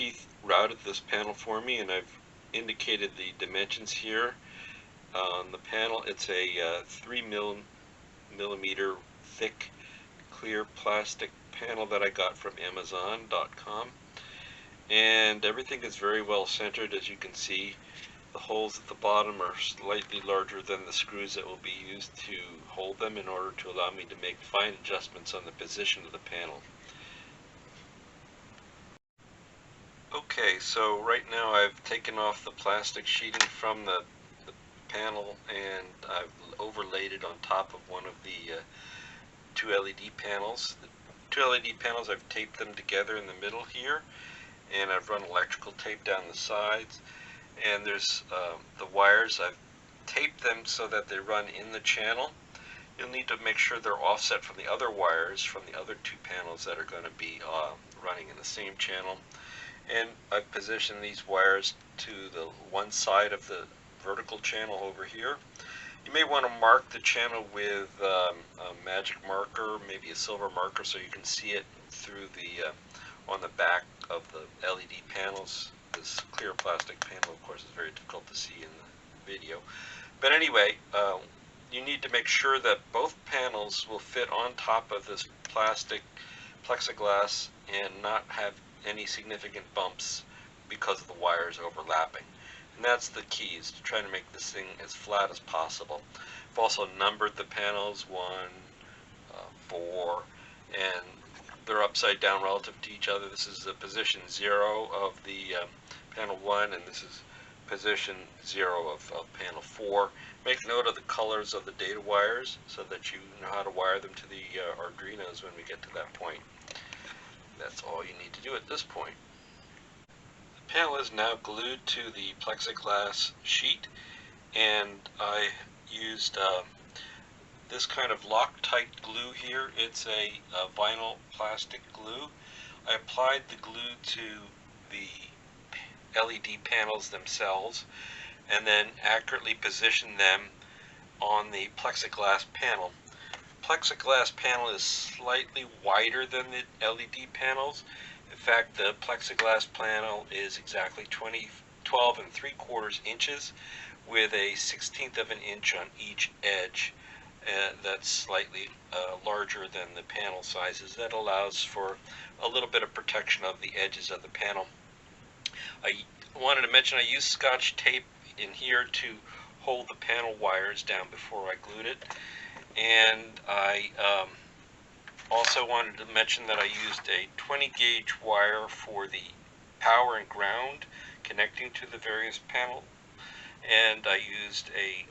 Keith routed this panel for me, and I've indicated the dimensions here on the panel. It's a 3 millimeter thick clear plastic panel that I got from Amazon.com, and everything is very well centered. As you can see, the holes at the bottom are slightly larger than the screws that will be used to hold them in order to allow me to make fine adjustments on the position of the panel. Okay, so right now I've taken off the plastic sheeting from the panel, and I've overlaid it on top of one of the two LED panels. The two LED panels, I've taped them together in the middle here, and I've run electrical tape down the sides. And there's the wires, I've taped them so that they run in the channel. You'll need to make sure they're offset from the other wires from the other two panels that are going to be running in the same channel. And I've positioned these wires to the one side of the vertical channel over here. You may want to mark the channel with a magic marker, maybe a silver marker, so you can see it through the on the back of the LED panels. This clear plastic panel, of course, is very difficult to see in the video. But anyway, you need to make sure that both panels will fit on top of this plastic plexiglass and not have any significant bumps because of the wires overlapping. And that's the key, is to try to make this thing as flat as possible. I've also numbered the panels 1, 4, and they're upside down relative to each other. This is the position 0 of the panel 1, and this is position 0 of panel 4. Make note of the colors of the data wires so that you know how to wire them to the Arduinos when we get to that point. That's all you need to do at this point. The panel is now glued to the plexiglass sheet, and I used this kind of Loctite glue here. It's a vinyl plastic glue. I applied the glue to the LED panels themselves and then accurately positioned them on the plexiglass panel. Plexiglass panel is slightly wider than the LED panels. In fact, the plexiglass panel is exactly 12 3/4 inches with a 1/16 of an inch on each edge. That's slightly larger than the panel sizes. That allows for a little bit of protection of the edges of the panel. I wanted to mention I used Scotch tape in here to hold the panel wires down before I glued it. And I also wanted to mention that I used a 20 gauge wire for the power and ground connecting to the various panels, and I used a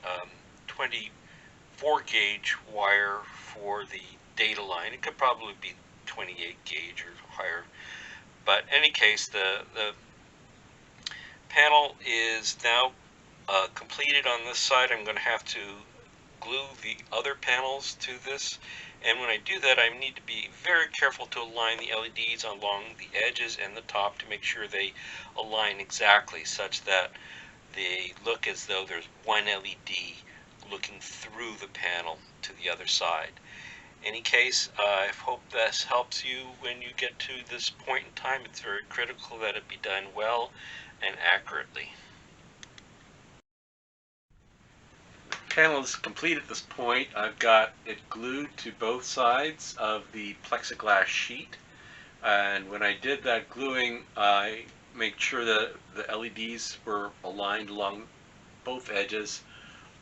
24 gauge wire for the data line. It could probably be 28 gauge or higher, but in any case, the panel is now completed on this side. I'm going to have to glue the other panels to this, and when I do that, I need to be very careful to align the LEDs along the edges and the top to make sure they align exactly, such that they look as though there's one LED looking through the panel to the other side. In any case, I hope this helps you when you get to this point in time. It's very critical that it be done well and accurately. Panel is complete at this point. I've got it glued to both sides of the plexiglass sheet, and when I did that gluing, I made sure that the LEDs were aligned along both edges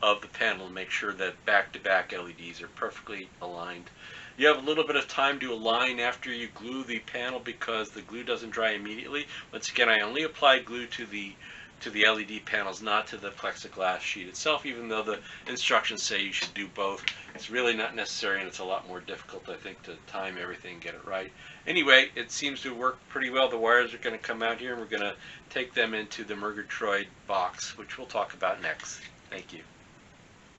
of the panel to make sure that back-to-back LEDs are perfectly aligned. You have a little bit of time to align after you glue the panel because the glue doesn't dry immediately. Once again, I only applied glue to the LED panels, not to the plexiglass sheet itself, even though the instructions say you should do both. It's really not necessary, and it's a lot more difficult, I think, to time everything and get it right. Anyway, it seems to work pretty well. The wires are going to come out here, and we're going to take them into the Murgatroyd box, which we'll talk about next. Thank you.